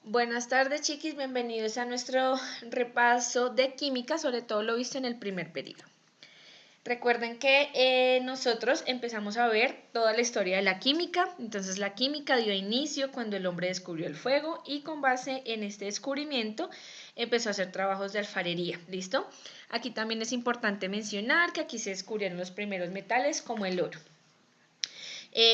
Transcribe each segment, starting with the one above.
Buenas tardes, chiquis. Bienvenidos a nuestro repaso de química, sobre todo lo visto en el primer periodo. Recuerden que nosotros empezamos a ver toda la historia de la química. Entonces la química dio inicio cuando el hombre descubrió el fuego y con base en este descubrimiento empezó a hacer trabajos de alfarería. ¿Listo? Aquí también es importante mencionar que aquí se descubrieron los primeros metales como el oro.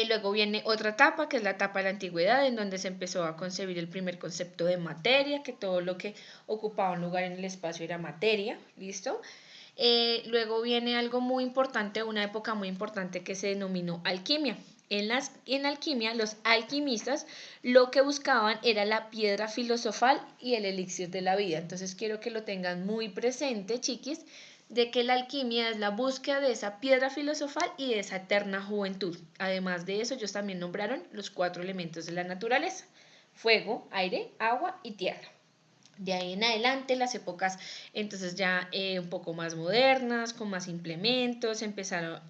Luego viene otra etapa, que es la etapa de la antigüedad, en donde se empezó a concebir el primer concepto de materia, que todo lo que ocupaba un lugar en el espacio era materia, ¿listo? Luego viene algo muy importante, una época muy importante que se denominó alquimia. En alquimia, los alquimistas lo que buscaban era la piedra filosofal y el elixir de la vida. Entonces quiero que lo tengan muy presente, chiquis, de que la alquimia es la búsqueda de esa piedra filosofal y de esa eterna juventud. Además de eso, ellos también nombraron los 4 elementos de la naturaleza: fuego, aire, agua y tierra. De ahí en adelante, las épocas entonces ya un poco más modernas, con más implementos, empezó a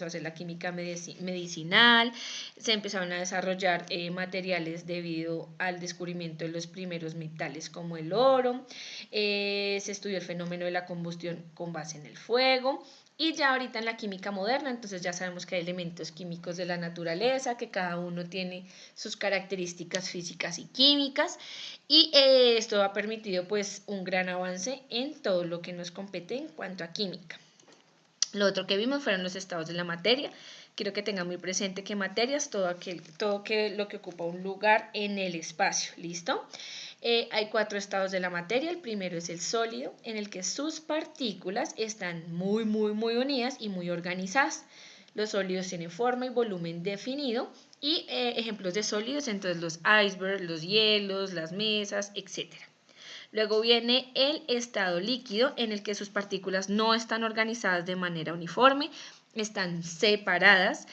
hacer la química medicinal, se empezaron a desarrollar materiales debido al descubrimiento de los primeros metales como el oro, se estudió el fenómeno de la combustión con base en el fuego. Y ya ahorita en la química moderna, entonces ya sabemos que hay elementos químicos de la naturaleza, que cada uno tiene sus características físicas y químicas, y esto ha permitido pues un gran avance en todo lo que nos compete en cuanto a química. Lo otro que vimos fueron los estados de la materia. Quiero que tengan muy presente que materia es todo lo que ocupa un lugar en el espacio. ¿Listo? Hay 4 estados de la materia. El primero es el sólido, en el que sus partículas están muy unidas y muy organizadas. Los sólidos tienen forma y volumen definido. Y ejemplos de sólidos, entonces los icebergs, los hielos, las mesas, etc. Luego viene el estado líquido, en el que sus partículas no están organizadas de manera uniforme, están separadas,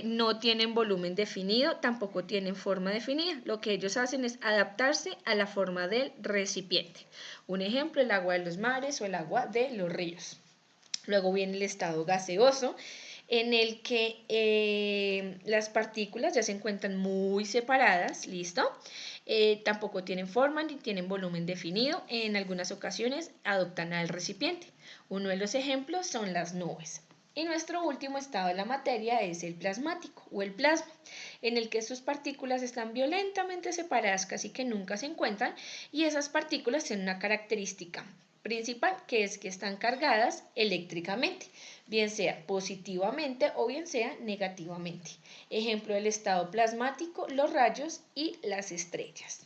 no tienen volumen definido, tampoco tienen forma definida. Lo que ellos hacen es adaptarse a la forma del recipiente. Un ejemplo, el agua de los mares o el agua de los ríos. Luego viene el estado gaseoso, en el que las partículas ya se encuentran muy separadas, ¿listo? Tampoco tienen forma ni tienen volumen definido. En algunas ocasiones adoptan al recipiente. Uno de los ejemplos son las nubes. Y nuestro último estado de la materia es el plasmático o el plasma, en el que sus partículas están violentamente separadas, casi que nunca se encuentran, y esas partículas tienen una característica principal, que es que están cargadas eléctricamente, bien sea positivamente o bien sea negativamente. Ejemplo del estado plasmático: los rayos y las estrellas.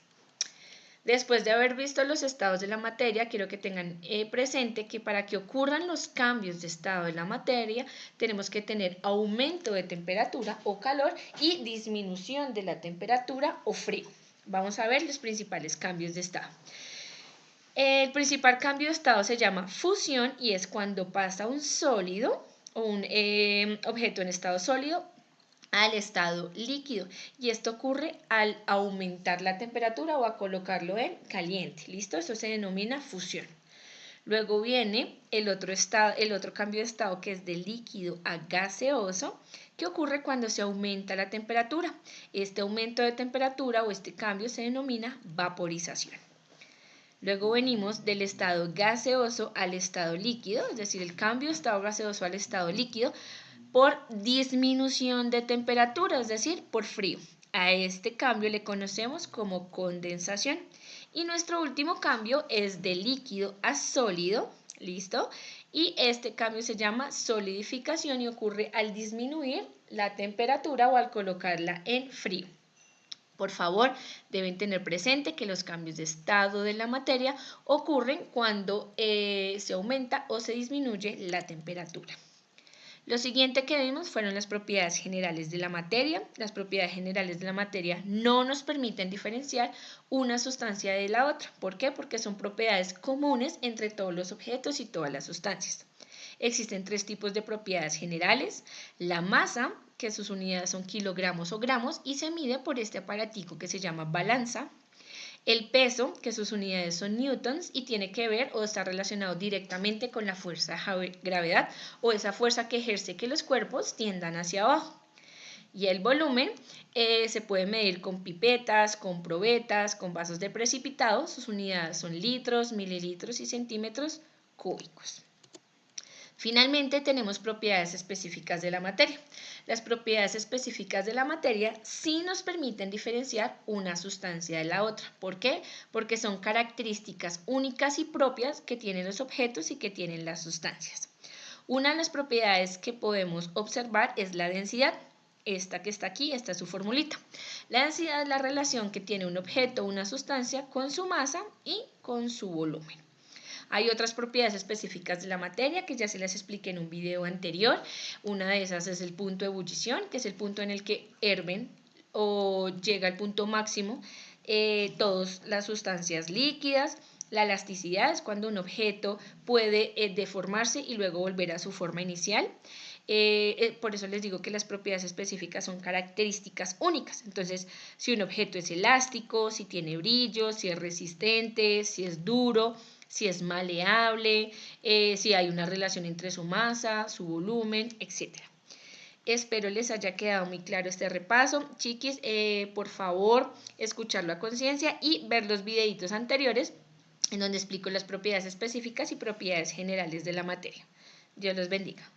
Después de haber visto los estados de la materia, quiero que tengan presente que para que ocurran los cambios de estado de la materia, tenemos que tener aumento de temperatura o calor y disminución de la temperatura o frío. Vamos a ver los principales cambios de estado. El principal cambio de estado se llama fusión y es cuando pasa un sólido o un objeto en estado sólido al estado líquido, y esto ocurre al aumentar la temperatura o a colocarlo en caliente. ¿Listo? Esto se denomina fusión. Luego viene el otro cambio de estado, que es de líquido a gaseoso, que ocurre cuando se aumenta la temperatura. Este aumento de temperatura o este cambio se denomina vaporización. Luego venimos del estado gaseoso al estado líquido, es decir, el cambio de estado gaseoso al estado líquido por disminución de temperatura, es decir, por frío. A este cambio le conocemos como condensación. Y nuestro último cambio es de líquido a sólido, ¿listo? Y este cambio se llama solidificación y ocurre al disminuir la temperatura o al colocarla en frío. Por favor, deben tener presente que los cambios de estado de la materia ocurren cuando se aumenta o se disminuye la temperatura. Lo siguiente que vimos fueron las propiedades generales de la materia. Las propiedades generales de la materia no nos permiten diferenciar una sustancia de la otra. ¿Por qué? Porque son propiedades comunes entre todos los objetos y todas las sustancias. Existen 3 tipos de propiedades generales: la masa, que sus unidades son kilogramos o gramos y se mide por este aparatico que se llama balanza; el peso, que sus unidades son newtons y tiene que ver o está relacionado directamente con la fuerza de gravedad o esa fuerza que ejerce que los cuerpos tiendan hacia abajo; Y el volumen se puede medir con pipetas, con probetas, con vasos de precipitado. Sus unidades son litros, mililitros y centímetros cúbicos. Finalmente, tenemos propiedades específicas de la materia. Las propiedades específicas de la materia sí nos permiten diferenciar una sustancia de la otra. ¿Por qué? Porque son características únicas y propias que tienen los objetos y que tienen las sustancias. Una de las propiedades que podemos observar es la densidad. Esta que está aquí, esta es su formulita. La densidad es la relación que tiene un objeto o una sustancia con su masa y con su volumen. Hay otras propiedades específicas de la materia que ya se las expliqué en un video anterior. Una de esas es el punto de ebullición, que es el punto en el que herven o llega al punto máximo todas las sustancias líquidas. La elasticidad es cuando un objeto puede deformarse y luego volver a su forma inicial. Por eso les digo que las propiedades específicas son características únicas. Entonces, si un objeto es elástico, si tiene brillo, si es resistente, si es duro, si es maleable, si hay una relación entre su masa, su volumen, etc. Espero les haya quedado muy claro este repaso. Chiquis, por favor, escucharlo a conciencia y ver los videitos anteriores en donde explico las propiedades específicas y propiedades generales de la materia. Dios los bendiga.